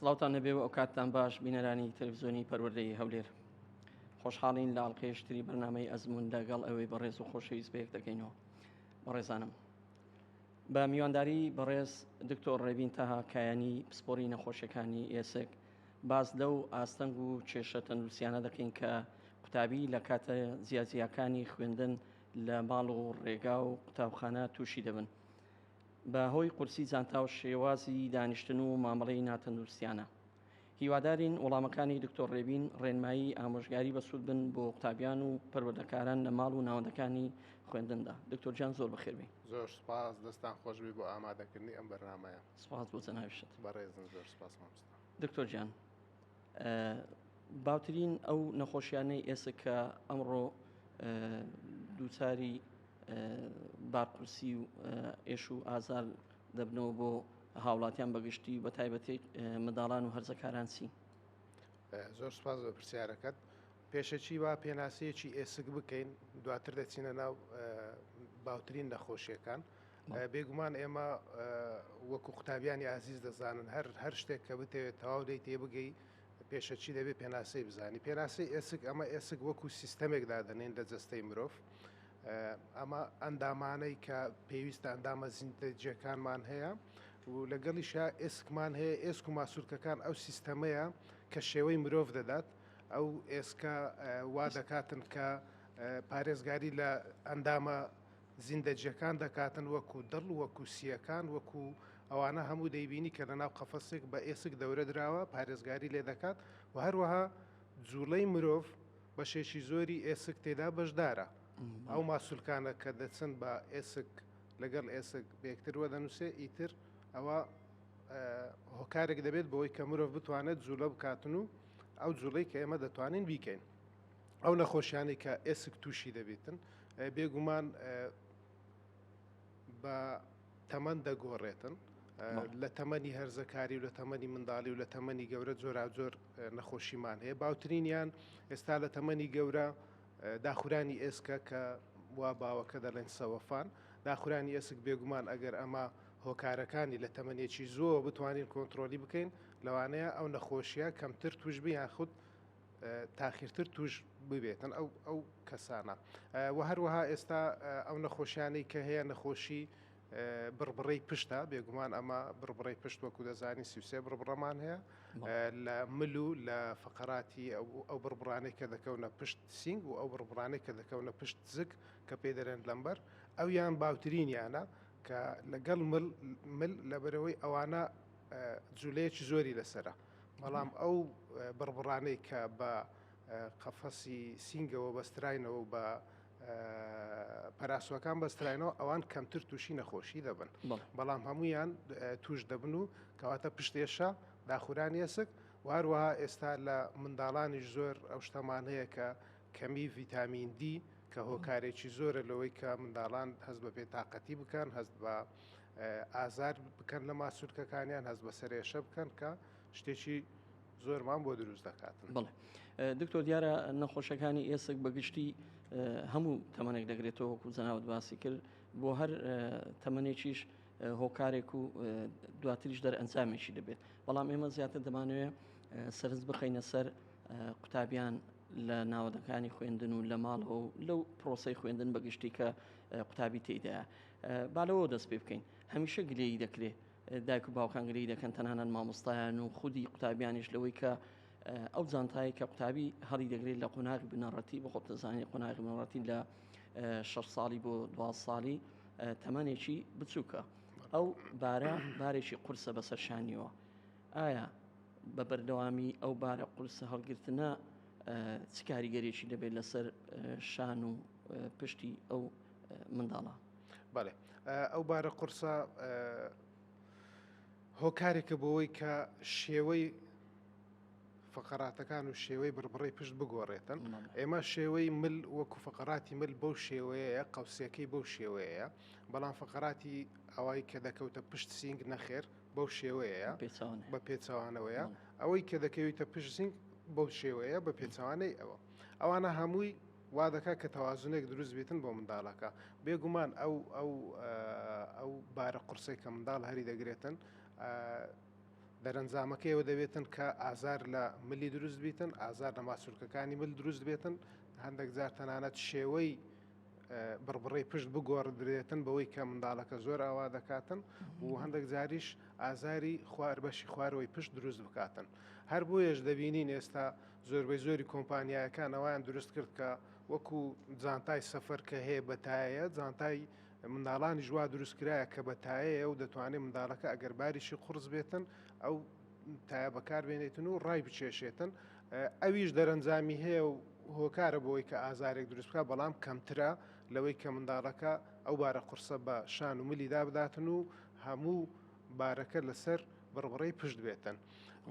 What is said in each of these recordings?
سڵاوتان لەبێ و ئەو کاتتان باش بینەرانی تەلەڤیزیۆنی پەروەردەی هەولێر خۆشحاڵین لە ئاڵلقەیەشتری بەرنامەی ئەزمون لەگەڵ ئەوەی بەڕێز و خۆشەویست بەیەک دەکەینەوە. بەڕێزانم بە میوانداری بەڕێز دکتۆر ڕێبین تاها کایانی پسپۆری نەخۆشیەکانی ئێسک باز لەو ئاستەنگ و کێشە تەندروستیانە دەکەین کە قوتابی لە کاتە زیاتیەکانی خوێندن لە ماڵ و ڕێگا و قوتابخانە تووشی دەبن بە هۆی قورسی جانتا و شێوازی دانیشتن و مامەڵەی ناتەندروستیانە. هیوادارین وەڵامەکانی دکتۆر ڕێبین ڕێنمایی ئامۆژگاری بەسوود بن بۆ قوتابیان و پەروەردەکاران لە ماڵ و ناوەندەکانی خوێندندا. دکتۆر جان زۆر بەخێربێ. زۆر سپاس، دەستان خۆشبی بۆ ئامادەکردنی ئەم بەرنامەیە. سپاس بۆ جەنابشت. بەڕێزن زۆر سپاس مامۆستا. دکتۆر جان، باوترین ئەو نەخۆشیانەی ئێستا کە ئەمڕۆ دووچاری بارقورسی و ئێش و ئازار دەبنەوە بۆ هاوڵاتیان بەگشتی بە تایبەتی منداڵان و هەرزەکاران چی؟ زۆر سپاس بە پرسیارەکەت. پێشەچی وا پێناسەیەکی ئێسک بکەین، دواتر دەچینە ناو باوترین نەخۆشیەکان. بێگومان ئێمە وەکو قوتابیانی عزیز دەزانن هەر شتێک کە بتەوێت تەواو دەی تێبگەی پێشەچی دەبێت پێناسەی بزانی. پێناسەی ئێسک ئەمە ئێسک وەکو سیستەمێکدا دەنێن لە جەستەی مرۆڤ. ئەمە ئەندامانەی کە پێویستە ئەندامە زیندەجیەکانمان هەیە و لەگەڵیشە ئێسکمان هەیە. ئێسک و ماسوولکەکان ئەو سیستەمەیە کە شێوەی مرۆڤ دەدات. ئەو ئێسکە وا دەکاتن کە پارێزگاری لە ئەندامە زیندەجیەکان دەکاتن، وەکو دڵ، وەکو سیەکان، وەکو ئەوانە هەموو دەیبینی کە لە ناو قەفەسێک بە ئێسک دەورە دراوە پارێزگاری لێ دەکات و هەروەها جوولەی مرۆڤ بەشێکی زۆری ئێسک تێدا بەشدارە. ئەو ماسوولکانە کە دەچن بە ئێسک لەگەڵ ئێسک بەیەکتر دەنووسێ ئیتر ئەوە هۆکارێک دەبێت بەوەی کە مرۆڤ بتوانێت جوولە بکاتن و ئەو جوڵەی کە ئێمە دەتوانین بیکەین. ئەو نەخۆشیانی کە ئێسک تووشی دەبێتن بێگومان بە تەمەن دەگۆڕێتن. لە تەمەنی هەرزەکاری و لە تەمەنی منداڵی و لە تەمەنی گەورە جۆرا-جۆر نەخۆشیمان هەیە. باوترینیان ئێستا لە تەمەنی گەورە داخورانی ئێسکە کە وا باوەکە دەڵێن سەوەفان. داخورانی ئێسک بێگومان ئەگەر ئەمە هۆکارەکانی لە تەمەنێکی زۆر بتوانین کۆنتترۆلی بکەین، لەوانەیە ئەو نەخۆشیە کەمتر توش بی یان خودت تاخیرتر توش ببێتن ئەو کەسانە. و هەروەها ئێستا ئەو نەخۆشیانەی کە هەیە نەخۆشی بڕبڕەی پشتە. بێگومان ئەمە بڕبڕەی پشت وەکو دەزانی 33 بڕبڕەمان هەیە لە مل و لە فقراتی ئەو بڕبڕانەی کە دەکەونە پشت سینگ و ئەو بڕبڕانەی کە دەکەونە پشت زگ کە پێ دەرێن لەمبەر ئەو یان باوترینیانە کە لەگەڵ مل لەبەرەوەی ئەوانە جوولەیەکی زۆری لەسرە. بەڵام ئەو بڕبڕانەی کە بە قەفەسی سینگەوە بەستراینەوە و بە پەراسوەکان بەستراینەوە ئەوان کەمتر تووشی نەخۆشی دەبن. بەڵام هەمویان توش دەبن و کەواتە پشتێشە داخورانی ئێسک و هەروەها ئێستا لە منداڵانیش زۆر ئەو شتەمان هەیە کە کەمی ڤیتامین دی کە هۆکارێکی زۆرە لەوەی کە منداڵان هەست بە بێتاقەتی بکەن، هەست بە ئازار بکەن لە ماسوولکەکانیان، هەست بە سەرێشە بکەن کە شتێکی زۆرمان بۆ دروست دەکاتن. بڵێ دکتۆر، دیارە نەخۆشەکانی ئێسک بەگشتی هەموو تەمەنێک دەگرێتەوە وەکو جەنابەت باسی کرد، بۆ هەر تەمەنێکیش هۆکارێک و دواتریش دەرئەنجامێکی دەبێت. بەڵام ئێمە زیاتر دەمانوێت سەرنج بخەینە سەر قوتابیان لە ناوەندەکانی خوێندن و لە ماڵەوە و لەو پرۆسەی خوێندن بەگشتی کە قوتابی تێدایە. بالەوە دەست پێ بکەین. هەمیشە گلەیی دەکرێت، دایک و باوکان گلەیی دەکەن، تەنانەت مامۆستایان و خودی قوتابیانیش لەوەی کە ئەو جانتایی کە قوتابی هەڵی دەگرێت لە قۆناغی بنەڕەتی بە خۆت دەزانێت قۆناغی بنەڕەتی لە 6 ساڵی بۆ 12 ساڵی تەمەنێکی بچووکە. ئەو بارێکی قورسە بەسەر شانیەوە. ئایا بە بەردەوامی ئەو بارە قورسە هەڵگرتنە چ کاریگەرێکی دەبێت لەسەر شان و پشتی ئەو منداڵە؟ بەڵێ ئەو بارە قورسە هۆکارێکە بۆەوەی کە شێوەی فقراتەکان و شێوەی بڕبڕی پشت بگۆڕێتن. ئێمە شێوەی مل وەکو فقراتی مل بەو شێوەیە، قەوسەکەی بەو شێوەیە، بەڵام فقراتی ئەوەی کە دەکەوتە پشت سینگ نەخێر بەو شێوەیە، بە پێچەوانەوەیە. ئەوەی کە دەکەویتە پشت سینگ بەو شێوەیە بە پێچەوانەی ئەوە. ئەوانە هەمووی وا دەکات کە تەوازنێک دروست بێتن بۆ منداڵەکە. بێگومان ئەو بارە قورسەی کە منداڵ هەری دەگرێتن دەرەنجامەکەیەوە دەبێتن کە ئازار لە ملی دروست بیتن، ئازار لە ماسوولکەکانی مل دروست بێتن، هەندێک جار تەنانەت شێوەی بڕبڕی پشت بگۆڕدرێتن بەوەی کە منداڵەکە زۆر ئاوا دەکاتن و هەندێک جاریش ئازاری بەشی خوارەوەی پشت دروست بکاتن. هەر بۆیەش دەبینین ئێستا زۆربەی زۆری کۆمپانیایەکان ئەویان دروست کرد کە وەکو جانتای سەفەر کە هەیە بەتایە جانتای منداڵانی ژوا دروستکرایە کە بەتایەیە و دەتوانێت منداڵەکە ئەگەر باریشی قورس بێتن ئەو تایە بەکاربێنێتن و ڕای بچێشێتن ئەویش دەرەنجامی هەیە و هۆکارە بۆی کە ئازارێک دروست بکە بەڵام کەمترە لەوەی کە منداڵەکە ئەو بارە قورسە بە شان و ملیدا بداتن و هەموو بارەکە لەسەر بڕبڕی پشت بێتن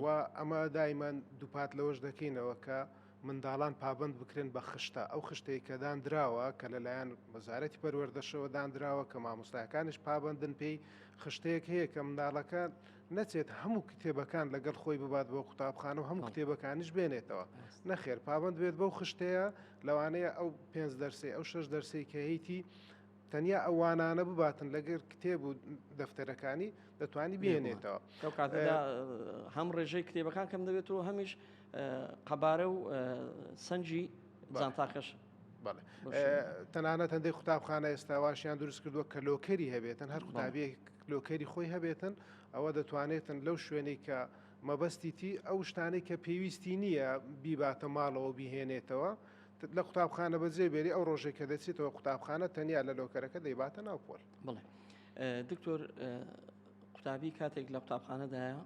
و ئەمە دایمان دووپات لەوەش دەکەینەوە کە منداڵان پابند بکرێن بە خشتە ئەو خشتەی کە دانراوە کە لەلایەن وەزارەتی پەروەردەشەوە دانراوە کە مامۆستایەکانش پابندن پێی خشتەیەک هەیە کە منداڵەکە نەچێت هەموو کتێبەکان لەگەڵ خۆی ببات بۆ قوتابخانە و هەموو کتێبەکانیش بێنێتەوە نەخێر پابند بێت بەو خشتەیە لەوانەیە ئەو 5 دەرسی ئەو 6 دەرسی کە هەیتی تەنیا ئەوانانە بباتن لەگەر کتێب و دەفتەرەکانی دەتوانی بێنێتەوە هەم ڕێژەی کتێبەکان کەم دەبێت و هەمیش قەبارە و سەنجی جانتاکەش تەنانەت هەندێک قوتابخانە ئێستاواشیان دروست کردووە کە لۆکەری هەبێتن هەر قوتابیەک لۆکەری خۆی هەبێتن ئەوە دەتوانێتن لەو شوێنەی کە مەبەستیتی ئەو شتانەی کە پێویستی نییە بیباتە ماڵەوە بیهێنێتەوە لە قوتابخانە بەجێ بێری ئەو ڕۆژێک کە دەچێتەوە قوتابخانە تەنیا لە لۆکەرەکە دەیباتە ناوپۆل. بڵێ دکتۆر قوتابی کاتێک لە قوتابخانەدایە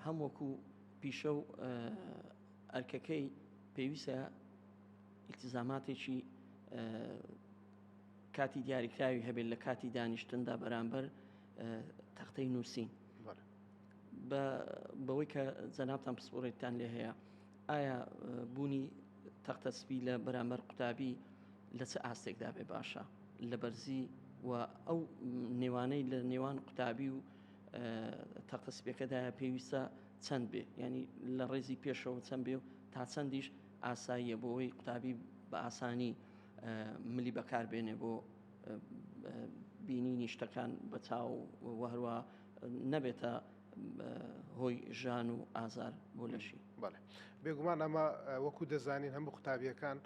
هەم وەکو پیشە و ئەرکەکەی پێویستە ئیلتیزاماتێکی کاتی دیاریکراوی هەبێت لە کاتی دانیشتندا بەرامبەر تەختەی نووسین بەوەی کە جەنابتان پسپۆڕێتتان لێ هەیە ئایا بوونی تەختەسپی لە بەرامبەر قوتابی لە چه ئاستێکدا بێ باشە لە بەرزی و ئەو نێوانەی لە نێوان قوتابی و تەختەسپیەکەدایە پێویستە چەند بێ ینی لە ڕێزی پێشەوە چەند بێ و تا چەندیش ئاساییە بۆەوەی قوتابی بە ئاسانی ملی بەکاربێنێ بۆ بینینی شتەکان بە چاو و هەروە نەبێتە هۆی ژان و ئازار بۆ لەشی. بەڵێ بێگومان ئەمە وەکو دەزانین هەموو قوتابیەکان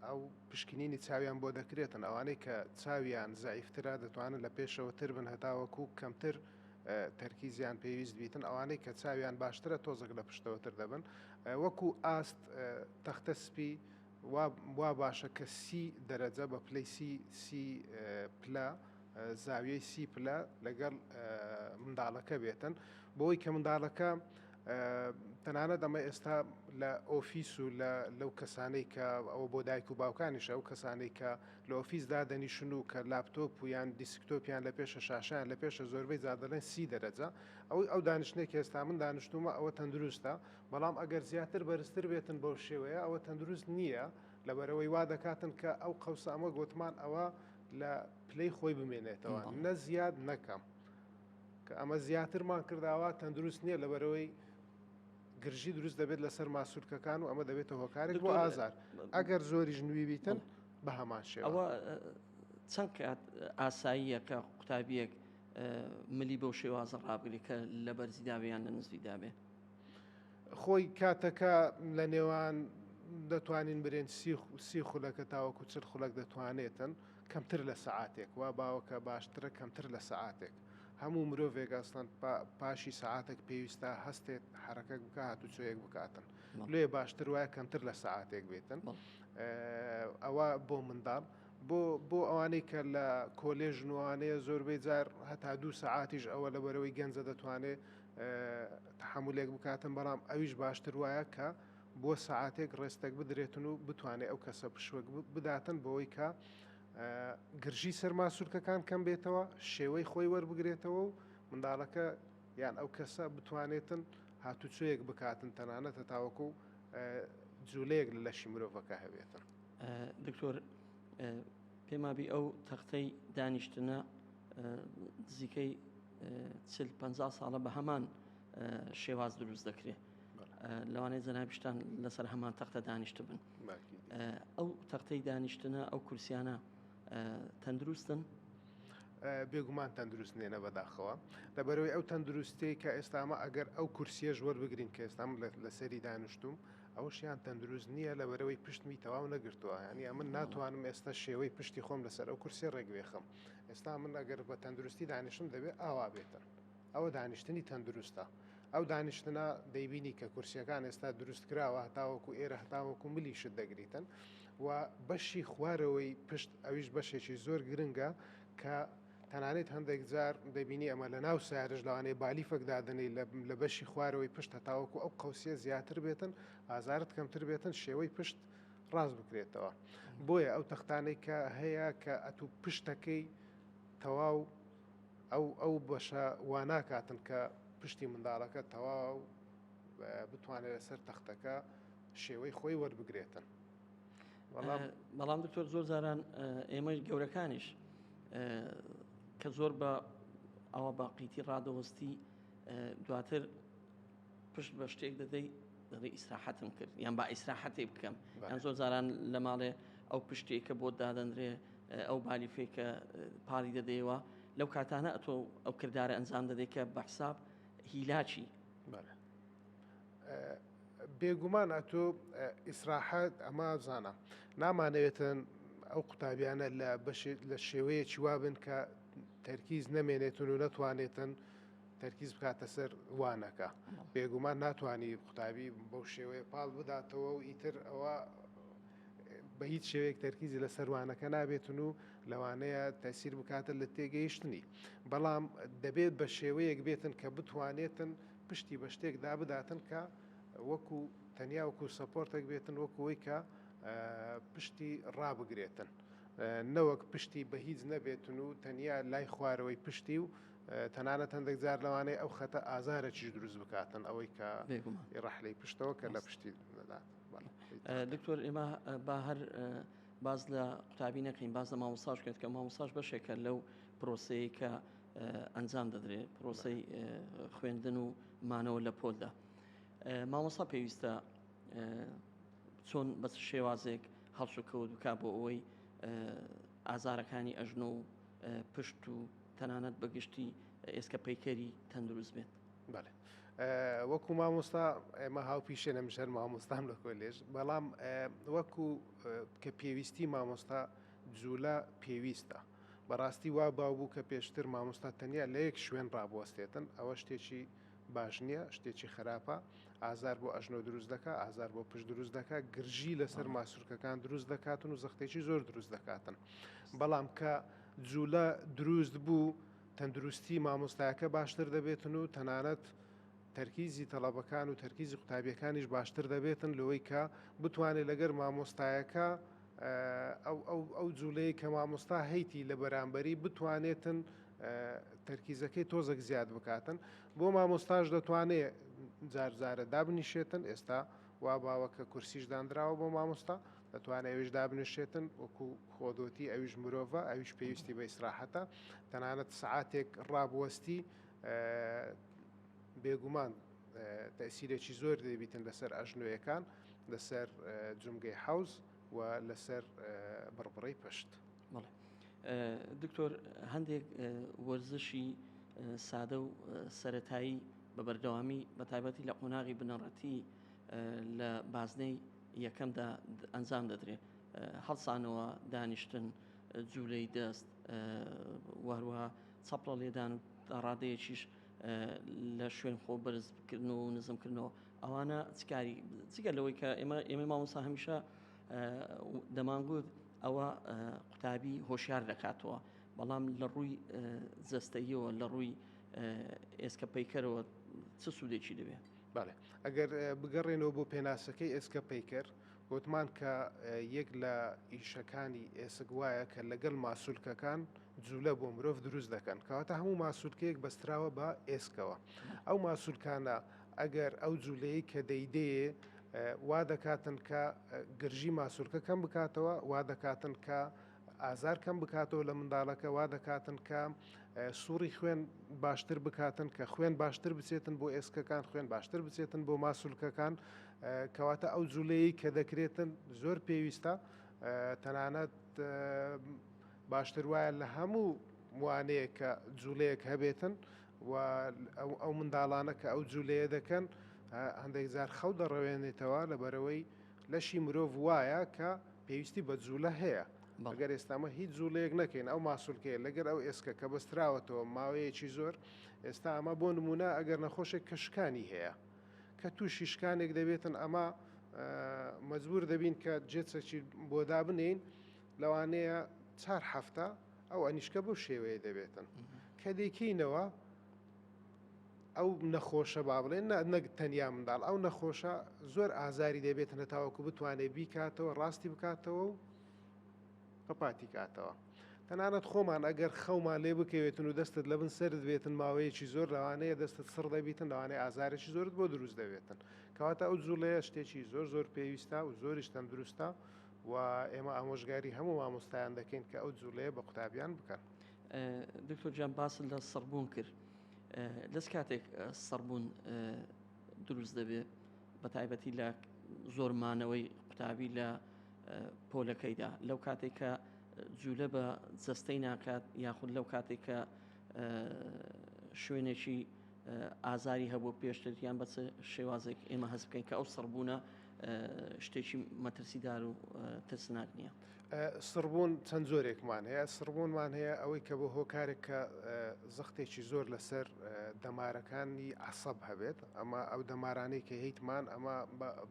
ئەو پشکنینی چاویان بۆ دەکرێتن ئەوانەی کە چاویان زایفترا دەتوانن لە پێشەوە تر بن هەتاوەکو کەمتر تەرکیزیان پێویست بیتن ئەوانەی کە چاویان باشترە تۆزێک لە پشتەوەتر دەبن وەکو ئاست تەختە سپی وا باشە کە 30 دەرەجە بە پلەی سی پلە زاویەی سی پلە لەگەڵ منداڵەکە بێتن بۆی کە منداڵەکە تەنانەت ئەمە ئێستا لە ئۆفیس و لەو کەسانەی کە ئەوە بۆ دایک و باوکانیشە ئەو کەسانەی کە لە ئۆفیسدا دەنیشن و کە لاپتۆپ و یان دیسکتۆپیان لە پێشە شاشیان لە پێشە زۆربەی زادەڵێن 30 دەرەجە ئەو دانیشتێکی ئێستا من دانیشتومە ئەوە تەندروستە بەڵام ئەگەر زیاتر بەرزتر بێتن بەو شێوەیە ئەوە تەندروست نییە لەبەرەوەی وا دەکاتن کە ئەو قەوسە ئەمە گوتمان ئەوە لە پلەی خۆی بمێنێتەوە نە زیاد نەکەم کە ئەمە زیاترمان کرداوە تەندروست نییە لەبەرەوەی گرژی دروست دەبێت لەسەر ماسوولکەکان و ئەمە دەبێتە هۆکارێک بۆ ئازار ئەگەر زۆریش نووی بیتن بە هەمان شێوە. ئەوە چەند کات ئاساییە کە قوتابیەک ملی بەو شێوازە ڕابگری کە لە بەرزیداویان لە نزیکدا بێ خۆی کاتەکە لە نێوان دەتوانین برێن سی خولەکە تاوەکو چل خولەک دەتوانێتن کەمتر لە سەعاتێک وا باوەکە باشترە کەمتر لە سەعاتێک هەموو مرۆڤێک ئەسڵەن پاشی سەعاتێک پێویستە هەستێت حرەکەک بکە هاتوچۆیەک بکاتن لێ باشتر وایە کەمتر لە سەعاتێک بێتن ئەوە بۆ منداڵ بۆ ئەوانەی کە لە کۆلێژ نوانەیە زۆربەی جار هەتا 2 سەعاتیش ئەوە لەبەرەوەی گەنجە دەتوانێت تحملێک بکاتن بەڵام ئەویش باشتر وایە کە بۆ سەعاتێک ڕێستێک بدرێتن و بتوانێت ئەو کەسە پشوەک بداتن بۆەوەی کە گرژی سەرماسوولکەکان کەم بێتەوە شێوەی خۆی وەربگرێتەوە و منداڵەکە یان ئەو کەسە بتوانێتن هاتوچۆیەک بکاتن تەنانەتە تاوەکو جوولەیەک لە لەشی مرۆڤەکە هەبێتن. دکتۆر پێمابی ئەو تەختەی دانیشتنە نزیکەی 40-50 ساڵە بە هەمان شێواز دروست دەکرێت لەوانەیە جەنابیشتان لەسەر هەمان تەختە دانیشت بن ئەو تەختەی دانیشتنە ئەو کورسیانە تەندروستن بێگومان تەندروست نێنە بەداخەوە لەبەرەوەی ئەو تەندروستی کە ئێستامە ئەگەر ئەو کورسیە ژوەر بگرین کە ئێستام لەسەری دانیشتوم ئەوشیان تەندروست نییە لەبەرەوەی پشتمی تەواو نەگرتووە ینی من ناتوانم ئێستا شێوەی پشتی خۆم لەسەر ئەو کورسی ڕێگوێخم ئێستا من ئەگەر بە تەندروستی دانیشتم دەبێت ئاوا بێتن ئەوە دانیشتنی تەندروستە ئەو دانیشتنە دەیبینی کە کورسیەکان ئێستا دروست کراوە هەتاوەکو ئێرە هەتاوەکو ملیشت دەگریتن و بەشی خوارەوەی پشت ئەویش بەشێکی زۆر گرنگە کە تەنانێت هەندێک جار دەبینی ئەمە لە ناو سارش لەوانەیە بالیفەکدادنەی لە بەشی خوارەوەی پشت هەتاوەکو ئەو قەوسیە زیاتر بێتن ئازارت کەمتر بێتن شێوەی پشت ڕاست بکرێتەوە بۆیە ئەو تەختانەی کە هەیە کە ئەتوو پشتەکەی تەواو ئەو بەشە واناکاتن کە پشتی منداڵەکە تەواو بتوانێت لەسەر تەختەکە شێوەی خۆی وەربگرێتن بەڵام دکتۆر زۆر جاران ئێمە گەورەکانیش کە زۆر بە ئەوە باقیتی ڕادەوەستی دواتر پشت بە شتێک دەدەی دەڵێ ئیسراحەتم کرد یان با ئیسراحەتێ بکەم یان زۆر جاران لە ماڵێ ئەو پشتێکە بۆ دادەنرێ ئەو بالیفێکە پاڵی دەدەیەوە لەو کاتانە ئەتۆ ئەو کردارە ئەنجام دەدەی کە بە حساب هیلاچی بێگومان ئەتۆ ئیسراحەت ئەمە زانە نامانەوێتن ئەو قوتابیانە لە شێوەیەکی وابن کە تەرکیز نەمێنێتون و نەتوانێتن تەرکیز بکاتە سەر وانەکە بێگومان ناتوانانی قوتابی بەو شێوەیە پاڵ بداتەوە و ئیتر ئەوە بە هیچ شێوەیەک تەرکیزی لە سەروانەکە نابێتن و لەوانەیە تەسیر بکاتە لە تێگەیشتنی بەڵام دەبێت بە شێوەیەک بێتن کە بتوانێتن پشتی بە شتێکدا بداتن کە وەکو تەنیا وەکو سەپۆرتێک بێتن وەکوەوەی کە پشتی ڕابگرێتن نەوەک پشتی بە هیچ نەبێتن و تەنیا لای خوارەوەی پشتی و تەنانەت هەندێک جار لەوانەیە ئەو خەتە ئازارێکیش دروست بکاتن ئەوەی کە ڕەحلەی پشتەوە کە لە پشتی دەدات دکتۆر ئێمە با هەر باز لە قوتابی نەکەین باز لە مامۆستاش کرد کە مامۆستاش بەشێکە لەو پرۆسەیە کە ئەنجام دەدرێت پرۆسەی خوێندن و مانەوە لە پۆلدا مامۆستا پێویستە چۆن بە شێوازێک هەڵس و کەوت بکات بۆ ئەوەی ئازارەکانی ئەژنۆ و پشت و تەنانەت بەگشتی ئێسکە پەیکەری تەندروست بێت وەکو مامۆستا ئێمە هاوپیشێنە مژەر مامۆستام لە کۆلێژ بەڵام وەکو کە پێویستی مامۆستا جوولە پێویستە بەڕاستی وا باوبوو کە پێشتر مامۆستا تەنیا لە یەک شوێن ڕابوەستێتن ئەوە شتێکی باش نییە شتێکی خراپە ئازار بۆ ئەژنۆ دروست دەکات ئازار بۆ پشت دروست دەکات گرژی لەسەر ماسوورکەکان دروست دەکاتن و زەختێکی زۆر دروست دەکاتن بەڵام کە جوولە دروست بوو تەندروستی مامۆستایەکە باشتر دەبێتن و تەنانەت تەرکیزی تەڵەبەکان و تەرکیزی قوتابیەکانیش باشتر دەبێتن لەوەی کە بتوانێت لەگەر مامۆستایەکە ئەو جوولەیە کە مامۆستا هەیتی لە بەرامبەری بتوانێتن تەرکیزەکەی تۆزێک زیاد بکاتن بۆ مامۆستاش دەتوانێت جارجارە دابنیشێتن ئێستا وا باوەکە کورسیش دانراوە بۆ مامۆستا دەتوانێت ئەویش دابنیشێتن وەکو خۆدۆتی ئەویش مرۆڤە ئەویش پێویستی بە ئیسراحەتە تەنانەت سعاتێک ڕابوەستی بێگومان تەسیرێکی زۆر دەبیتن لەسەر ئەژنۆیەکان لەسەر جومگەی حەوز و لەسەر بڕبڕەی پشت دکتۆر هەندێک وەرزشی سادە و سەرەتایی بە بەردەوامی بە تایبەتی لە قۆناغی بنەڕەتی لە بازنەی یەکەمدا ئەنجام دەدرێت هەڵسانەوە دانیشتن جوولەی دەست وەروەها چەپڵە لێدان و ڕادەیەکیش لە شوێن خۆ بەرزکردنەوە و نزمکردنەوە ئەوانە چکاری جگە لەوەی کە ئێمە مامۆستا هەمیشە دەمانگوت ئەوە قوتابی هۆشیار دەکاتەوە بەڵام لە ڕووی جەستەییەوە لە ڕووی ئێسکە پەیکەرەوە چ سوودێکی دەبێت باڵێ ئەگەر بگەڕێنەوە بۆ پێناسەکەی ئێسکە پەیکەر گوتمان کە یەک لە ئیشەکانی ئێسک وایە کە لەگەڵ ماسوولکەکان جوولە بۆ مرۆڤ دروست دەکەن کەواتە هەموو ماسوولکەیەک بەستراوە بە ئێسکەوە ئەو ماسوولکانە ئەگەر ئەو جوولەیە کە دەیدەیە وا دەکاتن کە گرژی ماسوولکە کەم بکاتەوە وا دەکاتن کە ئازار کەم بکاتەوە لە منداڵەکە وا دەکاتن کە سووری خوێن باشتر بکاتن کە خوێن باشتر بچێتن بۆ ئێسکەکان خوێن باشتر بچێتن بۆ ماسوولکەکان کەواتە ئەو جوولەیە کە دەکرێتن زۆر پێویستە تەنانەت باشتر وایە لە هەموو وانەیە کە جوولەیەک هەبێتن و ئەو منداڵانە کە ئەو جوولەیە دەکەن هەندێک جار خەو دەڕەوێنێتەوە لەبەرەوەی لەشی مرۆڤ وایە کە پێویستی بە جوولە هەیە. ئەگەر ئێستامە هیچ جوولەیەک نەکەین ئەو ماسوولکەیە لەگەر ئەو ئێسکە کە بەستراوەتەوە ماوەیەکی زۆر ئێستا ئەمە بۆ نمونە ئەگەر نەخۆشێک کەشکانی هەیە کە تووشی شکانێک دەبێتن ئەمە مەجبور دەبین کە جێچەکی بۆ دابنین لەوانەیە 4 هەفتە ئەو ئەنیشکە بەو شێوەیە دەبێتن کە دەیکەینەوە ئەو نەخۆشە با بڵێن نەک تەنیا منداڵ ئەو نەخۆشە زۆر ئازاری دەبێتن هەتاوەکو بتوانێت بیکاتەوە ڕاستی بکاتەوە و قەپاتی کاتەوە. تەنانەت خۆمان ئەگەر خەومان لێ بکەوێتن و دەستت لە بن سرد بێتن ماوەیەکی زۆر لەوانەیە دەستت سڕ دەبیتن لەوانەیە ئازارێکی زۆرت بۆ دروست دەبێتن کەواتە ئەو جوولەیە شتێکی زۆر زۆر پێویستە و زۆریش تەندروستە و ئێمە ئامۆژگاری هەموو مامۆستایان دەکەین کە ئەو جوولەیە بە قوتابیان بکەن. دکتۆر جان باست لە سەربوون کرد دەست کاتێک سەربوون دروست دەبێت بە تایبەتی لە زۆرمانەوەی قوتابی لە پۆلەکەیدا لەو کاتێک کە جوولە بە جەستەی ناکات یاخود لەو کاتێک کە شوێنێکی ئازاری هەبوو پێشتر یان بە شێوازێک ئێمە هەست بکەین کە ئەو سەربوونە شتێکی مەترسیدار و ترسناک نییە. سڕبوون چەند زۆرێکمان هەیە سڕبوونمان هەیە ئەوەی کە بۆ هۆکارێک کە زەختێکی زۆر لەسەر دەمارەکانی عەسەب هەبێت ئەمە ئەو دەمارانەی کە هیتمان ئەمە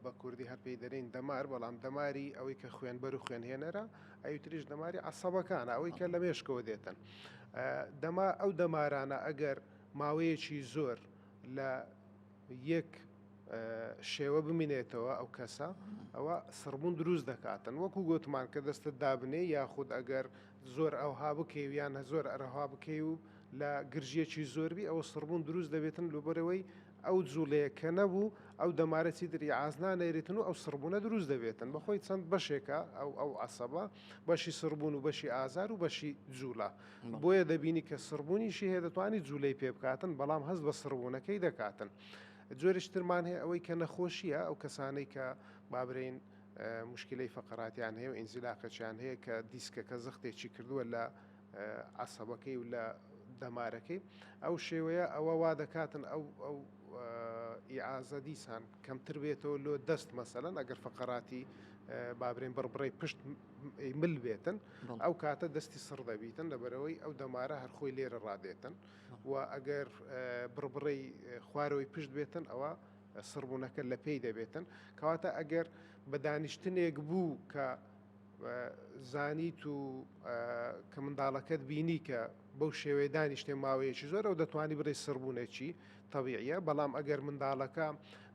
بە کوردی هەر پێی دەرێن دەمار بەڵام دەماری ئەوەی کە خوێنبەر و خوێنهێنەرە ئەوتریش دەماری عەسەبەکانە ئەوەی کە لە مێشکەوە دێتن ئەو دەمارانە ئەگەر ماوەیەکی زۆر لە یەک شێوە بمینێتەوە ئەو کەسە ئەوە سڕبوون دروست دەکاتن وەکو گوتمان کە دەستت دابنێ یاخود ئەگەر زۆر ئەوها بکەویان زۆر ئەرەها بکەی و لە گرژیەکی زۆربی ئەوە سڕبوون دروست دەبێتن لەبەرەوەی ئەو جوولەیە کە نەبوو ئەو دەمارەتی دری ئازنانێریتن و ئەو سڕبوونە دروست دەبێتن بەخۆی چەند بەشێکە ئەو عەسەبە بەشی سڕبوون و بەشی ئازار و بەشی جوولە بۆیە دەبینی کە سڕبوونیشی هەیە دەتوانانی جوولەی پێ بکاتن بەڵام هەست بە سڕبوونەکەی دەکاتن. جۆرشترمان هەیە ئەوەی کە نەخۆشیە ئەو کەسانەی کە بابرین مشکلەی فەقەراتیان هەیە و ئینزیلاقەچیان هەیە کە دیسکەکە زەختێکی کردووە لە عەسەبەکەی و لە دەمارەکەی ئەو شێوەیە ئەوە وا دەکاتن ئەو ئیعازە دیسان کەمتر بێتەوە لۆ دەست مەسەلەن ئەگەر فەقەراتی بابرین بڕبڕی پشت مل بێتن ئەو کاتە دەستی سڕ دەبیتن لەبەرەوەی ئەو دەمارە هەرخۆی لێرە ڕادێتن و ئەگەر بڕبڕی خوارەوەی پشت بێتن ئەوە سڕبوونەکە لە پێی دەبێتن کەواتە ئەگەر بە دانیشتنێک بوو کە زانیت و کە منداڵەکەت بینی کە بەو شێوەیە دانیشتێ ماوەیەکی زۆر ئەو دەتوانی بڕێ سڕبوونێکی تەبیعیە بەڵام ئەگەر منداڵەکە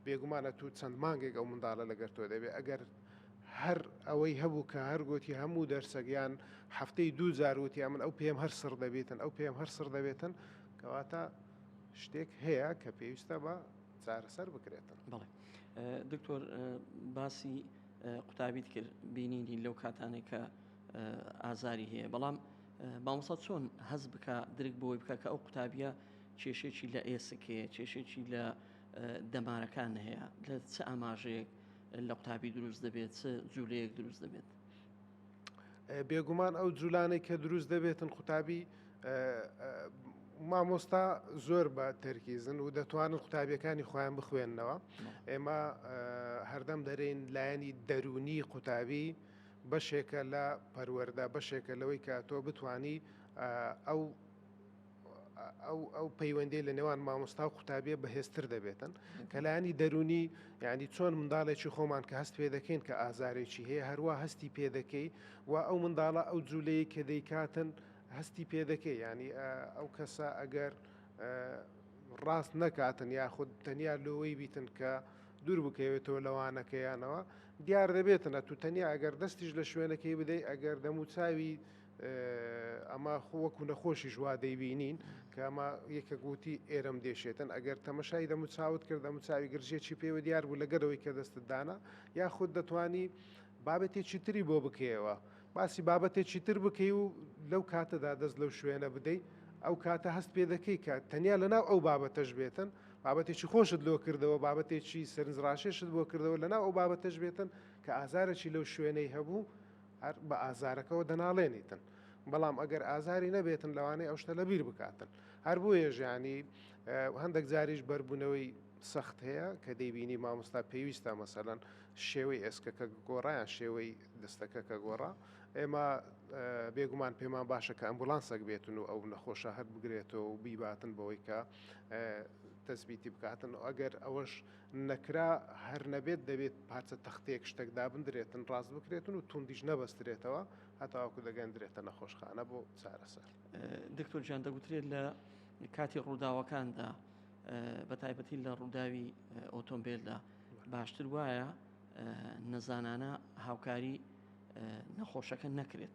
بێگومانە تو چەند مانگێک ئەو منداڵە لەگەر تۆ دەبێت ئەگەر هەر ئەوەی هەبوو کە هەر گوتی هەموو دەرسەگیان هەفتەی 2000 وتیا من ئەو پێم هەر سڕ دەبێتن ئەو پێم هەر سڕ دەبێتن کەواتە شتێک هەیە کە پێویستە بە چارەسەر بکرێتن. بەڵێ دکتۆر باسی قوتابیت کرد بینینی لەو کاتانێک کە ئازاری هەیە بەڵام مامۆستا چۆن هەز بکە درک بۆی بکە کە ئەو قوتابیە کێشێکی لە ئێسکەیە کێشێکی لە دەمارەکان هەیە لە چ ئاماژەیەک لە قوتابی دروست دەبێت چ جوولەیەک دروست دەبێت. بێگومان ئەو جوولانەی کە دروست دەبێتن قوتابی مامۆستا زۆر بە تەرکیزن و دەتوانن قوتابیەکانی خۆیان بخوێننەوە ئێمە هەردەم دەرێن لایەنی دەرونی قوتابی بەشێکە لە پەروەردە بەشێکە لەوەی کە تۆ بتانی ئەو پەیوەندی لە نێوان مامۆستا و قوتابیە بەهێزتر دەبێتن کە لایەنی دەرونی یعنی چۆن منداڵێکی خۆمان کە هەست پێ دەکەین کە ئازارێکی هەیە هەروە هەستی پێ دەکەی و ئەو منداڵە ئەو جوولەیە کە دەیکاتن هەستی پێ دەکەی ینی ئەو کەسە ئەگەر ڕاست نەکاتن یاخود تەنیا لەوەی بیتن کە دوور بکەوێتەوە لەوانەکەیانەوە دیار دەبێتنە تو تەنیا ئەگەر دەستیش لە شوێنەکەی بدەیت ئەگەر دەموچاوی ئەمە وەکو نەخۆشی ژوا دەیبینین کە ئەمە یەکە گوتی ئێرەم دێشێتن ئەگەر تەمەشای دەموچاوت کرد دەموچاوی گرژێکی پێوە دیار بوو لەگەرەوەی کە دەستت دانا یاخود دەتوانی بابەتێکی تری بۆ بکەیەوە باسی بابەتێکی تر بکەی و لەو کاتەدا دەست لەو شوێنە بدەیت ئەو کاتە هەست پێ دەکەی کە تەنیا لەناو ئەو بابەتەش بێتن بابەتێکی خۆشت لۆ کردەوە بابەتێکی سەرنجڕاشێشت بۆ کردەوە لەناو ئەو بابەتەش بێتن کە ئازارێکی لەو شوێنەی هەبوو بە ئازارەکەەوە دەناڵێنیتن بەڵام ئەگەر ئازاری نەبێتن لەوانەیە ئەو شتە لەبیر بکاتن هەر بۆیە ژیانی هەندێک جاریش بەربوونەوەی سەخت هەیە کە دەیبینی مامۆستا پێویستە مەسەلەن شێوەی ئێسکەکە گۆڕایان شێوەی دەستەکە کە گۆڕا ئێمە بێگومان پێمان باشە کە ئەمبولانسێک بێتن و ئەو نەخۆشە هەر بگرێتەوە و بیباتن بەوەی کە تەسبیتی بکاتن و ئەگەر ئەوەش نەکرا هەر نەبێت دەبێت پارچە تەختەیەک شتێکدا بندرێتن ڕاست بکرێتن و توندیش نەبەسترێتەوە هەتاواکو دەگەندرێتە نەخۆشخانە بۆ چارەسەر. دکتۆر جان دەگوترێت لە کاتی ڕووداوەکاندا بە تایبەتی لە ڕووداوی ئۆتۆمبیلدا باشتر وایە نەزانانە هاوکاری نەخۆشەکە نەکرێت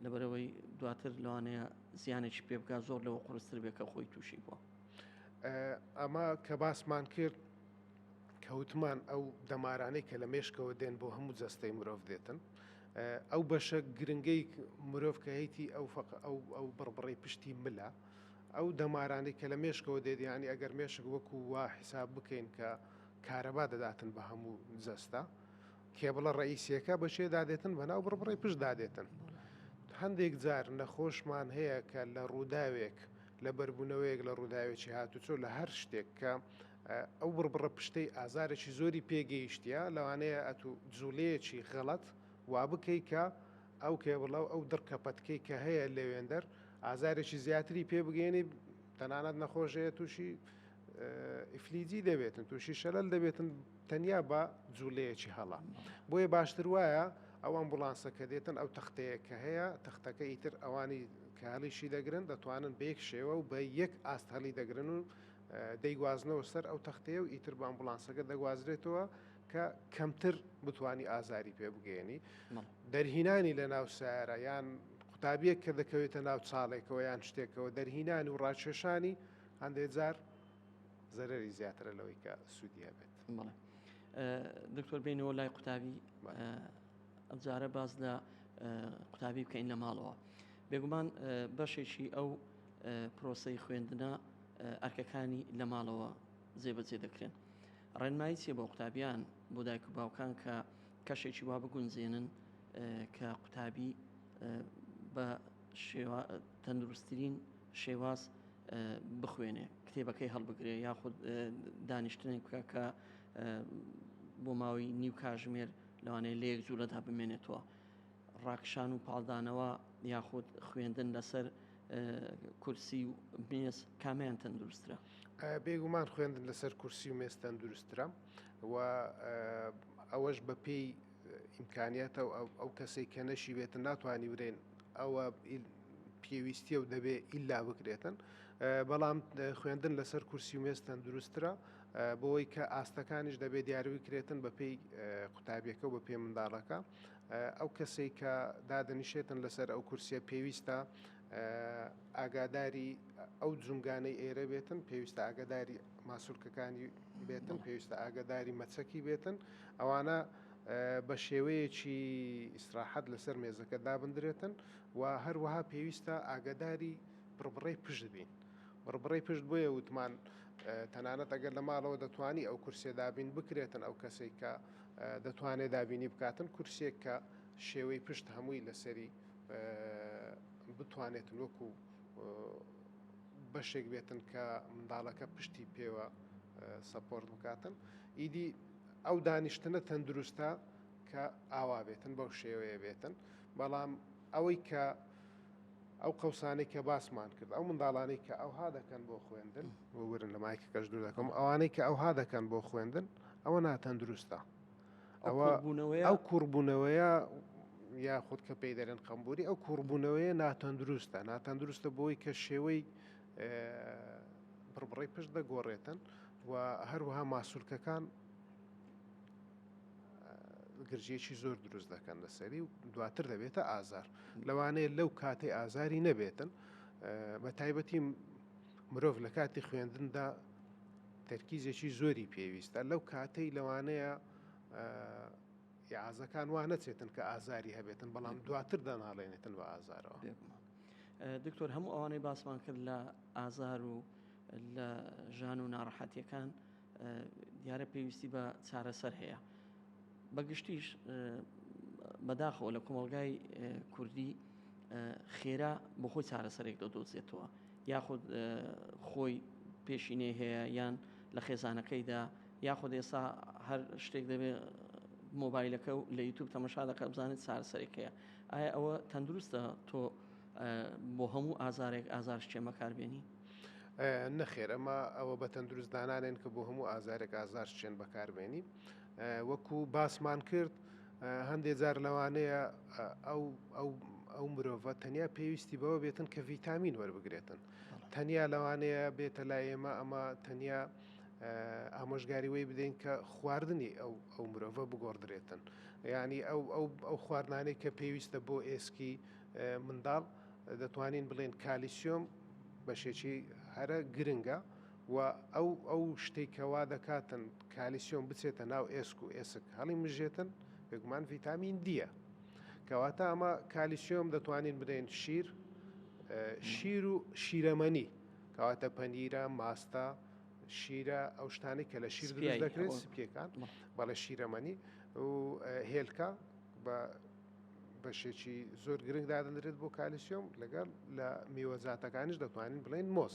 لەبەرەوەی دواتر لەوانەیە زیانێکی پێ بکات زۆر لەوە قورستر بێت کە خۆی تووشی بووە. ئەمە کە باسمان کرد کەوتمان ئەو دەمارانەی کە لە مێشکەوە دێن بۆ هەموو جەستەی مرۆڤ دێتن ئەو بەشە گرنگەی مرۆڤ کە هەیتی ئەو بڕبڕی پشتی ملە ئەو دەمارانی کە لە مێشکەوە دێدیانی ئەگەر مێشک وەکو وا حیساب بکەین کە کارەبا دەداتن بە هەموو جەستە کێبڵە ڕئیسیەکە بەشێ دادێتن بەناو بڕبڕی پشت دادێتن. هەندێک جار نەخۆشمان هەیە کە لە ڕووداوێک لە بەربوونەوەیەک لە ڕووداوێکی هاتوچۆ لە هەر شتێک کە ئەو بڕبڕە پشتەی ئازارێکی زۆری پێگەیشتە لەوانەیە ئەتو جوولەیەکی غەڵەت وا بکەی کە ئەو کێبڵە ئەو دڕکەپەتکەی کە هەیە لەوێندەر ئازارێکی زیاتری پێ بگەێنی تەنانەت نەخۆشەیە تووشی ئیفلیجی دەبێتن تووشی شەلەل دەبێتن تەنیا بە جوولەیەکی هەڵا بۆیە باشتر وایە ئەو ئەمبولانسەکە دێتن ئەو تەختەیە کە هەیە تەختەکە ئیتر ئەوانی کە هەڵیشی دەگرن دەتوانن بە یەک شێوە و بە یەک ئاست هەڵی دەگرن و دەیگوازنەوە سەر ئەو تەختەیە و ئیتر بە ئەمبولانسەکە دەگوازرێتەوە کە کەمتر بتوانی ئازاری پێ بگەێنی دەرهینانی لە ناو سیارە یان قوتابیەک کە دەکەوێتە ناو چاڵێکەوە یان شتێکەوە دەرهینانی و ڕاکێشانی هەندێک جار زەرری زیاترە لەوەی کە سوودی هەبێت. دکتۆر بینەوە لای قوتابی ئەجارە باز لە قوتابی بکەین لە ماڵەوە بێگومان بەشێکی ئەو پرۆسەی خوێندنە ئەرکەکانی لە ماڵەوە جێبەجێ دەکرێن ڕێنمایی چیە بۆ قوتابیان بۆ دایک و باوکان کە کەشێکی وا بگونجێنن کە قوتابی بە تەندروستترین شێواز بخوێنێ کتێبەکەی هەڵبگرێ یاخود دانیشتنێک بکە کە بۆ ماوەی نیو کاژمێر لەوانەیە لە یەک جوولەدا بمێنێتەوە ڕاکشان و پاڵدانەوە یاخود خوێندن لەسەر کورسی و مێز کامیان تەندروسترە؟ بێگومان خوێندن لەسەر کورسی و مێز تەندروسترە و ئەوەش بە پێی ئیمکانیاتە ئەو کەسێک کە نەشی بێتن ناتوانانی برێن ئەوە پێویستیە و دەبێ ئیلا بکرێتن بەڵام خوێندن لەسەر کورسی و مێز تەندروسترە بۆی کە ئاستەکانیش دەبێت دیاروی کرێتن بە پێی قوتابیەکە و بە پێ منداڵەکە ئەو کەسێک کە دادەنیشێتن لەسەر ئەو کورسیە پێویستە ئاگاداری ئەو جونگانەی ئێرە بێتن پێویستە ئاگاداری ماسوولکەکانی بێتن پێویستە ئاگاداری مەچەکی بێتن ئەوانە بە شێوەیەکی ئیسراحەت لەسەر مێزەکە دابدرێتن و هەروەها پێویستە ئاگاداری بڕبڕی پشت بین بڕبڕی پشت بۆیە وتمان تەنانەت ئەگەر لە ماڵەوە دەتوانی ئەو کورسێ دابین بکرێتن ئەو کەسێک کە دەتوانێت دابینی بکاتن کورسێک کە شێوەی پشت هەمووی لەسەری بتوانێتن وەکو بەشێک بێتن کە منداڵەکە پشتی پێوە سەپۆرت بکاتن ئیدی ئەو دانیشتنە تەندروستە کە ئاوا بێتن بەو شێوەیە بێتن بەڵام ئەوەی کە ئەو قەوسانەی کە باسمان کرد ئەو منداڵانەی کە ئەوها دەکەن بۆ خوێندن وەرن لە مایکە کەش دوور دەکەم ئەوانەی کە ئەوها دەکەن بۆ خوێندن ئەوە ناتەندروستە ئەو کوڕبوونەوەیە یاخود کە پێی دەرێن قەمبوری ئەو کوڕبوونەوەیە ناتەندروستە بۆی کە شێوەی بڕبڕی پشت دەگۆڕێتن و هەروەها ماسوولکەکان گرژێکی زۆر دروست دەکەن لەسەری و دواتر دەبێتە ئازار لەوانەیە لەو کاتەی ئازاری نەبێتن بە تایبەتی مرۆڤ لە کاتی خوێندندا تەرکیزێکی زۆری پێویستە لەو کاتەی لەوانەیە یاعازەکان وا نەچێتن کە ئازاری هەبێتن بەڵام دواتر دەناڵێنێتن بە ئازارەوە. دکتۆر هەموو ئەوانەی باسمان کرد لە ئازار و لە ژان و ناڕەحەتیەکان دیارە پێویستی بە چارەسەر هەیە بەگشتیش بەداخەوە لە کۆمەلگای کوردی خێرا بۆ خۆی چارەسەرێک دەدۆزێتەوە یاخود خۆی پێشینێ هەیە یان لە خێزانەکەیدا یاخود ئێستا هەر شتێک دەبێت مۆبایلەکە و لە یوتوب تەمەشا دەکە بزانێت چارەسەرێکەیە ئایا ئەوە تەندروستە تۆ بۆ هەموو ئازارێک ئازار شتێ بەکاربێنی نەخێر ئەمە ئەوە بە تەندروست دانانێن کە بۆ هەموو ئازارێک ئازار شتێن بەکاربێنی وەکو باسمان کرد هەندێک جار لەوانەیە ئەو مرۆڤە تەنیا پێویستی بەوە بێتن کە ڤیتامین وەربگرێتن تەنیا لەوانەیە بێتە لای ئێمە ئەمە تەنیا ئامۆژگاری وەی بدەین کە خواردنی ئەو مرۆڤە بگۆڕدرێتن ینی ئەو خواردانەی کە پێویستە بۆ ئێسکی منداڵ دەتوانین بڵێن کالیسیۆم بەشێکی هەرە گرنگە و ئەو شتێکەوا دەکاتن کالیسیۆم بچێتە ناو ئێسک و ئێسک هەڵی مژێتن بێگومان ڤیتامین دیە کەواتە ئەمە کالیسیۆم دەتوانین بدەین شیر و شیرەمەنی کەواتە پەنیرە ماستە شیرە ئەو شتانی کە لە شیر دروست دەکرێت سپیەکان بەڵێ شیرەمەنی و هێلکە بە بەشێکی زۆر گرنگ دادەنرێت بۆ کالیسیۆم لەگەڵ لە میوەجاتەکانیش دەتوانین بڵێن مۆز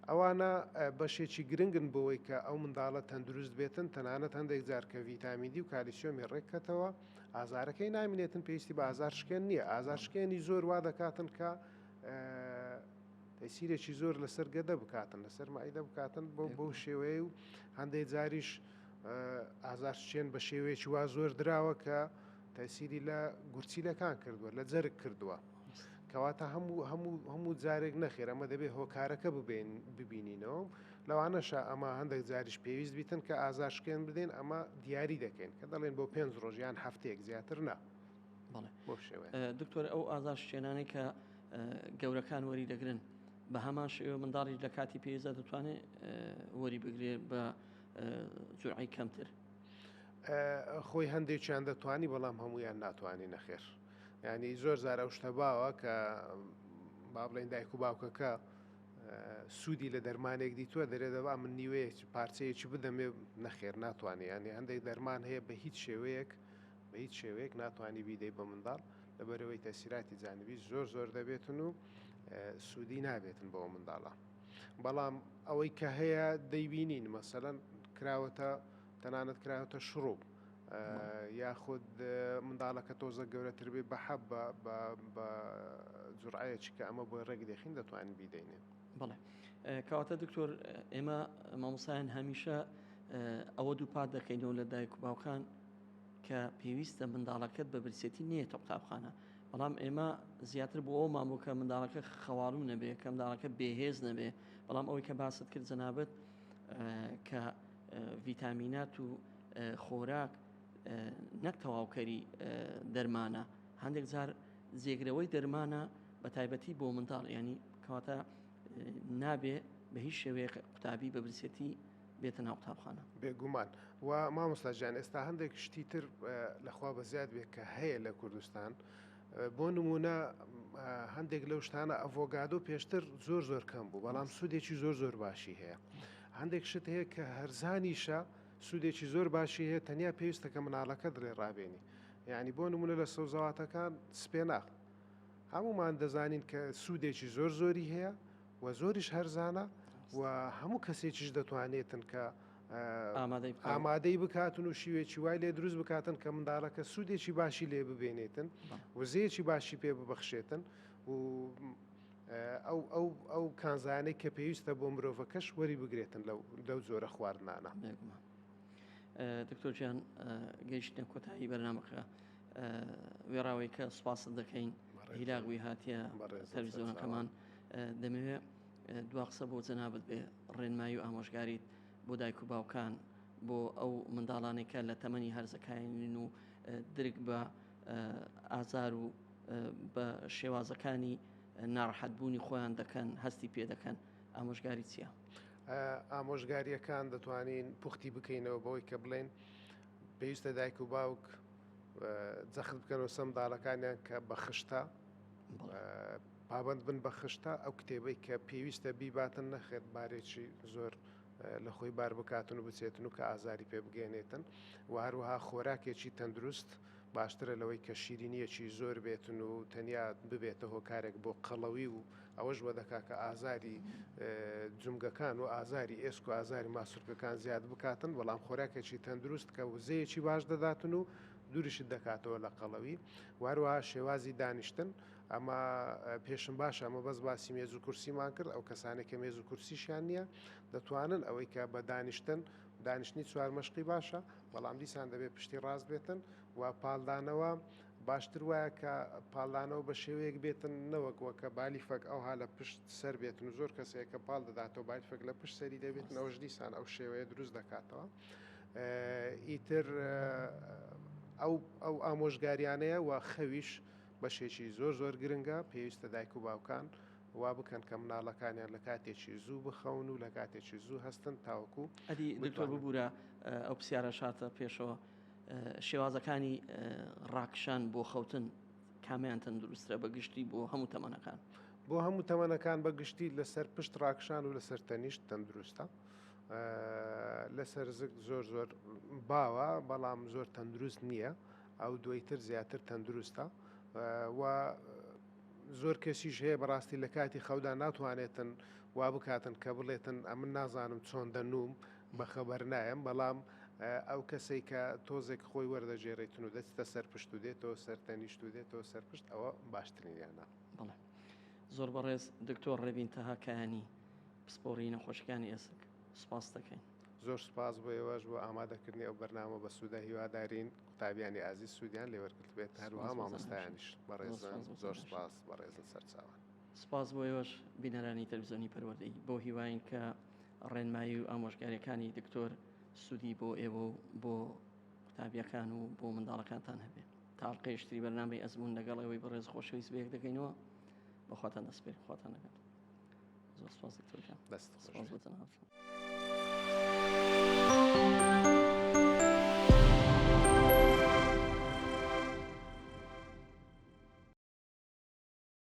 ئەوانە بەشێکی گرنگن بۆەوەی کە ئەو منداڵە تەندروست بێتن تەنانەت هەندێک جار کە ڤیتامین دی و کالیسیۆمی ڕێککەتەوە ئازارەکەی نامێنێتن پێویستی بە ئازار شکێن نییە ئازار شکێنی زۆر وا دەکاتن کە تەسیرێکی زۆر لەسەر گەدە بکاتن لەسەر مایدە بکاتن بۆ شێوەیە و هەندێک جاریش ئازار شکێن بە شێوەیەکی وا زۆر دراوە کە تەسیری لە گورچیلەکان کردووە لە جەرگ کردووە کەواتە هەموو جارێک نەخێر ئەمە دەبێت هۆکارەکە ببینینەوە لەوانەشە ئەمە هەندێک جاریش پێویست بیتن کە ئازارشکێن بدەین ئەمە دیاری دەکەین کە دەڵێن بۆ 5 ڕۆژیان هەفتەیەک زیاتر نا بۆ شێوەیە دکتۆر ئەو ئازار شتێنانەی کە گەورەکان وەری دەگرن بە هەمان شێوە منداڵی لە کاتی پێویستە دەتوانێت وەری بگرێت بە جورعی کەمتر خۆی هەندێکیان دەتوانی بەڵام هەمویان ناتوانانی نەخێر ینی زۆر زارە شتە باوە کە با بڵێن دایک و باوکەکە سوودی لە دەرمانێک دیتووە دەرێدەوا من نیوەیە پارچەیەکی بدەمێ نەخێر ناتوانێت ینی هەندێک دەرمان هەیە بە هیچ شێوەیەک ناتوانانی بیدەی بە منداڵ لەبەرەوەی تەسیراتی جانبی زۆر دەبێتن و سوودی نابێتن بەوە منداڵە بەڵام ئەوەی کە هەیە دەیبینین مەسەلەن کراوەتە تەنانەت کراوەتە شڕوب یاخود منداڵەکە تۆزە گەورەتر بێ بە حەب بە جوڕایەکی کە ئەمە بۆی ڕێک دەخین دەتوانین بیدەینێ بڵێ کەواتە دکتۆر ئێمە مامۆسایان هەمیشە ئەوە دووپات دەکەینەوە لە دایک و باوکان کە پێویستە منداڵەکەت بە برسێتی نییەتە قوتابخانە بەڵام ئێمە زیاتر بۆ ئەو مامۆ کە منداڵەکە خەواڵوو نەبێ کە منداڵەکە بێهێز نەبێ بەڵام ئەوەی کە باست کرد جەنابەت کە ڤیتامینات و خۆراک نەک تەواوکەری دەرمانە هەندێک جار جێگرەوەی دەرمانە بە تایبەتی بۆ منداڵ ینی کەواتە نابێ بە هیچ شێوەیە قوتابی بە برسێتی بێتە ناو قوتابخانە بێگومان و مامۆستاجان ئێستا هەندێک شتی تر لەخوا بەزیاد بێت کە هەیە لە کوردستان بۆ نمونە هەندێک لەو شتانە ئەڤۆگادۆ پێشتر زۆر کەم بوو بەڵام سوودێکی زۆر باشی هەیە هەندێک شت هەیە کە هەرزانیشە سوودێکی زۆر باشی هەیە تەنیا پێویستە کە مناڵەکە دڵێ ڕابێنی یعنی بۆ نمونە لە سەوزەواتەکان سپێناخ هەمومان دەزانین کە سوودێکی زۆری هەیە و زۆریش هەرزانە و هەموو کەسێکیش دەتوانێتن کە ئامادەی بکاتن و شیوێکی وای لێ دروست بکاتن کە منداڵەکە سوودێکی باشی لێ ببێنێتن وزەیەکی باشی پێ ببەخشێتن و ئەو کانزانەی کە پێویستە بۆ مرۆڤەکەش وەری بگرێتن لەو زۆرە خواردنانە دکتۆر گیان گەیشتە کۆتایی بەرنامەکە وێڕاوەی کە سوپاست دەکەین هیلاغوی هاتیە تەلەڤیزیۆنەکەمان دەمەوێت دوا قسە بۆ جەنابەت بێ ڕێنمایی و ئامۆژگاریت بۆ دایک و باوکان بۆ ئەو منداڵانێکە لە تەمەنی هەرزەکانین و درک بە ئازار و بە شێوازەکانی ناڕەحەتبوونی خۆیان دەکەن هەستی پێ دەکەن ئامۆژگاری چییە؟ ئامۆژگاریەکان دەتوانین پوختی بکەینەوە بەوەی کە بڵێن پێویستە دایک و باوک جەخت بکەنەوە سەم منداڵەکانیان کە بە خشتە پابند بن بە خشتە ئەو کتێبەی کە پێویستە بیباتن نەخێت بارێکی زۆر لە خۆی بار بکاتن و بچێتن و کە ئازاری پێ بگەێنێتن و هەروەها خۆراکێکی تەندروست باشترە لەوەی کە شیرینیەکی زۆر بێتن و تەنیا ببێتە هۆکارێک بۆ قەڵەوی و ئەوەش وە دەکا کە ئازاری جومگەکان و ئازاری ئێسک و ئازاری ماسوولکەکان زیاد بکاتن، بەڵام خۆراکێکی تەندروست کە وزەیەکی باش دەداتن و دوورشت دەکاتەوە لە قەڵەوی. واروها شێوازی دانیشتن ئەمە پێشم باش ئەمە بەس باسی مێز و کورسیمان کرد، ئەو کەسانێک کە مێز و کورسیشیان نییە دەتوانن ئەوەی کە بە دانیشتنی چوار مەشقی باشە، بەڵام دیسان دەبێت پشتی ڕاست بێتن و پاڵدانەوە باشتر وایە کە پاڵدانەوە بە شێوەیەک بێتن نەوەکوە کە بالیفەک ئەوها لە پشت سەر بێتن و زۆر کەسەیە کە پاڵ دەداتەوە بالیفەک لە پشت سەری دەبێتن، ئەوش دیسان ئەو شێوەیە دروست دەکاتەوە. ئیتر ئەو ئامۆژگاریانەیە و خەویش بەشێکی زۆر گرنگە، پێویستە دایک و باوکان وا بکەن کە مناڵەکانیان لە کاتێکی زوو بخەون و لە کاتێکی زوو هەستن تاوەکو ئەدی دکتۆر ببوورە ئەو پرسیارە شاتە پێشەوە شێوازەکانی ڕاکشان بۆ خەوتن کامیان تەندروستە بەگشتی بۆ هەموو تەمەنەکان؟ بۆ هەموو تەمەنەکان بەگشتی لەسەر پشت ڕاکشان و لەسەر تەنیشت تەندروستە، لەسەر زگ زۆر باوە بەڵام زۆر تەندروست نییە، ئەو دوایتر زیاتر تەندروستە و زۆر کەسیش هەیە بەڕاستی لە کاتی خەودا ناتوانێتن وا بکاتن کە بڵێتن ئەمن نازانم چۆن دەنووم بەخەبەر نایم، بەڵام ئەو کەسەی کە تۆزێک خۆی وەردەژێڕێتن و دەچتە سەر پشت و دێتەوە سەر تەنیشت و دێتەوە سەر پشت، ئەوە باشترینیانە. بڵێ زۆر بەڕێز دکتۆر ڕێبین تەها کایانی پسپۆڕی نەخۆشیەکانی ئێسک سوپاس دەکەین. زۆر سوپاس بۆ ئێوەش بۆ ئامادەکردنی ئەو بەرنامە بە سوودە هیوادارین قوتابیانی ئازیز سوودیان لێوەرگرت بێت، هەروەها مامۆستایانیش بەڕێزن زۆر سوپاس بەڕێزن سەرچاوان. سوپاس بۆ ئێوەش بینەرانی تەلەڤیزیۆنی پەروەردەی، بۆ هیواین کە ڕێنمایی و ئامۆژگاریەکانی دکتۆر سوودی بۆ ئێوە و بۆ قوتابیەکان و بۆ منداڵەکانتان هەبێت. تاڵقەیشتری بەرنامەی ئەزمون لەگەڵ ئەوەی بەڕێز خۆشەویست بەیەک دەکەینەوە، بەخواتان دەسپێر خواتان لەگەڵ. زۆر سوپاس دکتۆر جان. دەست سوپاس بۆ تەنهاوتان.